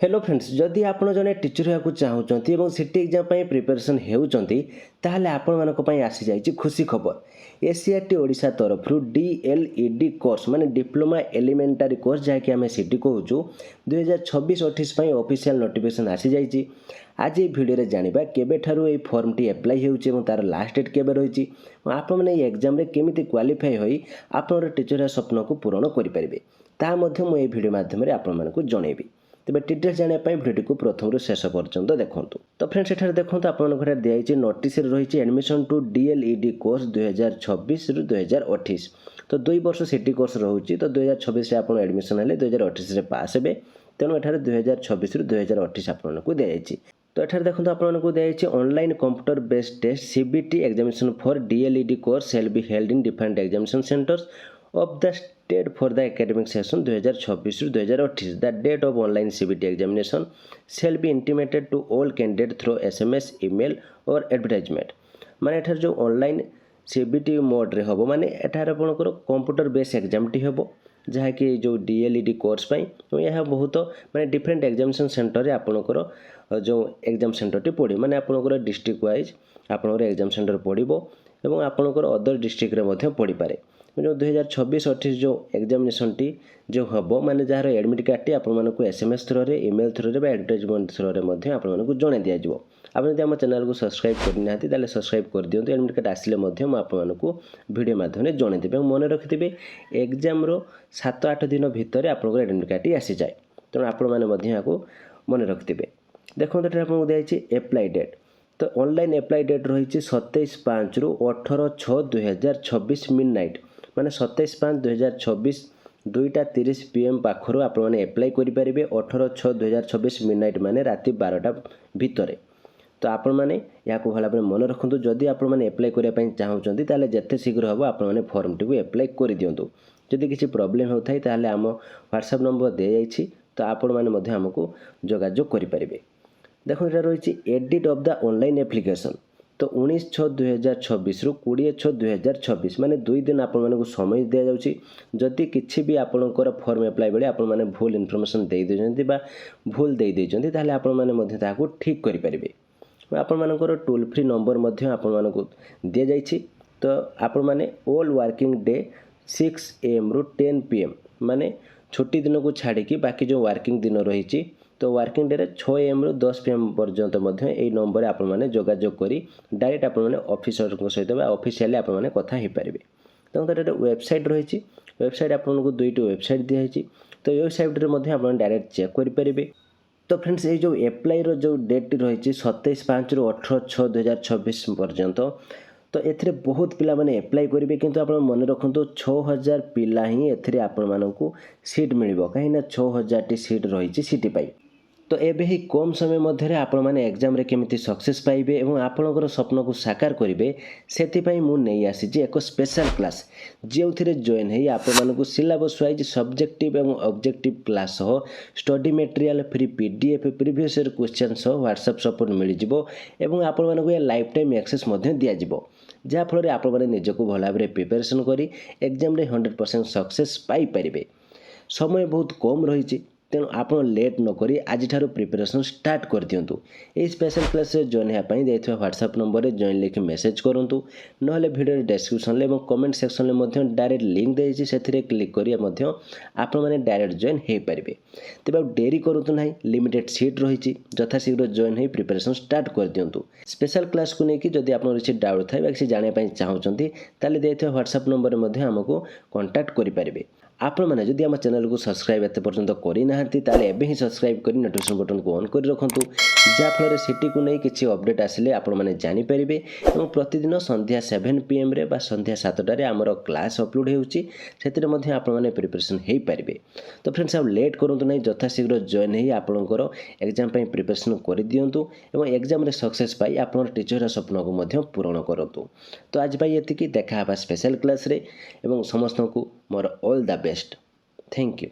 Hello friends जदि आप जड़े टीचर होगा चाहते और सीटी एग्जाम प्रिपरेशन होती आपण मानी आसी जाइए खुशी खबर एसीआरटी ओडिशा तरफ डीएलईडी कोर्स माने डिप्लोमा एलिमेंटारी कोर्स जहाँकि आम सीटी कहूँ 2026-28 ऑफिशियल नोटिफिकेशन आसी जाइए। आज ये वीडियो जानिबा केबे ठारू ए फॉर्म टी अप्लाई होउची एवं तार लास्ट डेट केबे रहिची आपण माने ए एग्जाम रे केमिति क्वालिफाई होई आपनर टीचर स्वप्न को पूर्ण करि परिबे ता मध्य मु ए वीडियो माध्यम रे आपण मानकु जणेबी। तेज डिटेल्स जानापी भिडियो को प्रथम शेष पर्यंत देखूँ। तो फ्रेंड्स एठार देखो आपंकर दिखाई नोटिस रही एडमिशन टू डीएलईडी कोर्स 2026 रु 2028। तो 2 वर्ष सीटी कोर्स रोचे तो 2026 आप एडमिशन है 2028 पास हे तेणु एठार 2026 रु 2028 आपको दिखाई। तो एठार देखो आपको दिखाई online computer based test CBT examination for DLED course shall be held in different examination centers of the state for the academic session 2026-2028. The date of online CBT examination shall be intimated to all candidates through SMS, email or advertisement. माने एठार जो online CBT mode रे हबो माने एठार आपनकर computer base exam T हबो जहाँकि जो DElEd course पाई यह बहुत माने डिफरेंट एग्जामिनेशन सेंटर रे आपनकर जो एग्जाम सेंटर टी पड़ी माने आपनकर डिस्ट्रिक्ट वाइज आपनकर एग्जाम सेंटर पड़िबो एवं आपनकर अदर डिस्ट्रिक्ट रे मध्ये पड़ी पारे। जो 2026-28 जो एग्जामिनेशन टी जो हम माने जार एडमिट कार्ड टी आपण एसएमएस थ्रो रे ईमेल थ्रो रे एडवर्टाइजमेंट थ्रो रे मध्ये आपण जणे दिया जिवो। आप जदि आम चैनल को सब्सक्राइब करना ताले सब्सक्राइब कर दियंतु एडमिट कार्ड आसिले मध्ये म आपण वीडियो माध्यम रे जणे देबे मन रखिथिबे एग्जाम रो 7-8 दिन भितर आपण एडमिट कार्ड टी आसी जाय तेणु आपण माने मध्ये याको मन रखिथिबे। देखो एटा आपण दियाछि अप्लाई डेट तो ऑनलाइन अप्लाई डेट रही 27/5 रु 18/6/2026 मिडनाइट माने 27/5/2026 2:30 PM पाखर आप एप्लाई करेंगे 18/6/2026 मिडनाइट माने राति 12टा भितर। तो आपण मैंने या भाव मन रखु जदि आपण एप्लाई करने चाहते ताले जिते शीघ्र हम आप फॉर्म टी एप्लाई कर दिंतु। जदि किसी प्रोब्लेम होता है ताले आम व्हाट्सएप नंबर दी जाइए तो आपण मैंने आमको जोगाजोग करेंगे। देखो ये रही edit of the online application तो 19/6/2026 रु 20/6/2026 माने 2 दिन आपण मानक समय दिया जाउची जदि किछि भी आपणकर फॉर्म अप्लाई बेले आपण माने भूल इन्फॉर्मेशन दे देजंती बा भूल दे देजंती ताले आपण माने मध्ये ताको ठीक करि परिबे। आपण मानकर टोल फ्री नंबर मध्ये आपण मानक दिया जाइछि तो आपण माने ऑल वर्किंग डे 6 AM रु 10 PM माने छुट्टी दिन को छाड़ी की बाकी जो वर्किंग दिन रही तो वर्किंग डे 6 AM रु 10 PM पर्यंत यही नंबर आप जोगाजोग करी डायरेक्ट आप ऑफिसर सहित ऑफिशियली आप कथा हो पारे। तो वेबसाइट रही वेबसाइट आपको 2टी वेबसाइट दिखाई तो ये वेबसाइट आप डायरेक्ट चेक करेंगे। तो फ्रेंड्स ये जो एप्लाई रो जो डेट रही 27/5 रु 18/6/2026 पर्यंत तो एथिरे बहुत पिला माने एप्लाई करेंगे किंतु आप मन रखु 6000 पिला ही एथिरे आपण मानकु सीट मिलिबो कहीं ना 6000 टी सीट रही सीटी पाई। तो एबे ही कम समय मध्य आपण माने एग्जाम रे केमिति सक्सेस पाइबे एवं आपणकर स्वप्न को साकार करेंगे से मु नहीं आसी एक स्पेशल क्लास जो जॉइन है आपण मानकु सिलेबस वाइज सब्जेक्टिव एवं ऑब्जेक्टिव क्लास सह study material free PDF previous year question सह व्हाट्सएप सपोर्ट मिल जिवो एवं आपण मानकु लाइफ टाइम एक्सेस मध्य दिया जिवो जहाँ फल आपण माने निजको भल भाव प्रिपरेशन करी एग्जाम रे 100% सक्सेस पाई परिबे। समय बहुत कम रही तेणु आप लेट नक आज प्रिपरेशन स्टार्ट कर दिंतु। ये स्पेशल क्लास जॉइन होगापी देता व्हाट्सएप नंबर में जॉइन लिखि मेसेज करूँ ना भिडियो डिस्क्रिप्शन में कमेंट सेक्शन में डायरेक्ट लिंक देती से क्लिक करें आप डायरेक्ट जॉइन हो पारे। तेज डेरी करूँ ना लिमिटेड सीट रही यथाशीघ्र जॉइन हो प्रिपरेशन स्टार्ट कर दिंतु। स्पेशल क्लास को लेकिन जब आप किसी डाउट था किसी जानापी चाहते देता व्हाट्सएप नंबर में आमको कांटेक्ट करेंगे। आपण मैंने जदि आम चैनल को सब्सक्राइब एत पर्यंत करना एबे ही सब्सक्राइब कर नोटिफिकेशन बटन को ऑन कर रखु जहाँफल सिटी को नहीं किसी अपडेट आसिले आपण मैंने जानीपारे और प्रतिदिन संध्या 7 PM रे बा संध्या 7टारे आमर क्लास अपलोड होती आप प्रिपरेशन हो पारे। तो फ्रेंड्स आप लेट करूँ ना यथाशीघ्र जॉइन हो आपंकर एग्जाम प्रिपरेशन कर दिंतु और एग्जाम रे सक्सेस पाई आप टीचर स्वप्न को पूरण करूँ। तो आज ये देखा स्पेशल क्लास रे एवं समस्त को मोर all the best. Thank you.